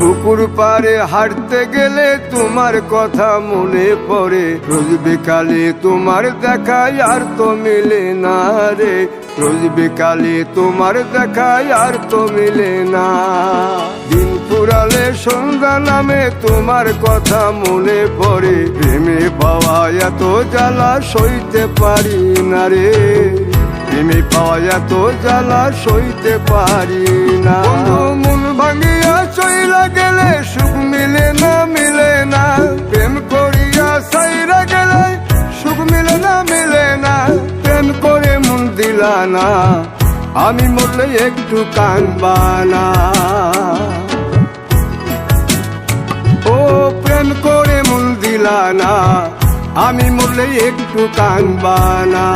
পুকুর পাড়ে হাঁটতে গেলে তোমার কথা মনে পড়ে, রোজ বিকালে তোমার দেখায় আর তো মিলে না রে, রোজ বিকালে তোমার দেখায় আর তো মিলে না। দিন ফুরালে সন্ধ্যা নামে তোমার কথা মনে পড়ে, প্রেমে পাওয়া এত জ্বালা সইতে পারি না রে, প্রেমে পাওয়া এত জ্বালা সইতে পারি না। মন ভাঙিয়া চইলা গেলে সুখ মিলে না, মিলে না, প্রেম করিয়া সাইরা গেলে সুখ মিলে না, মিলে না, প্রেম করে মন দিলা না, আমি মরলে একটু কাঁদবা না। ও প্রেম করে মন দিলা না, আমি মরলে একটু কাঁদবা না।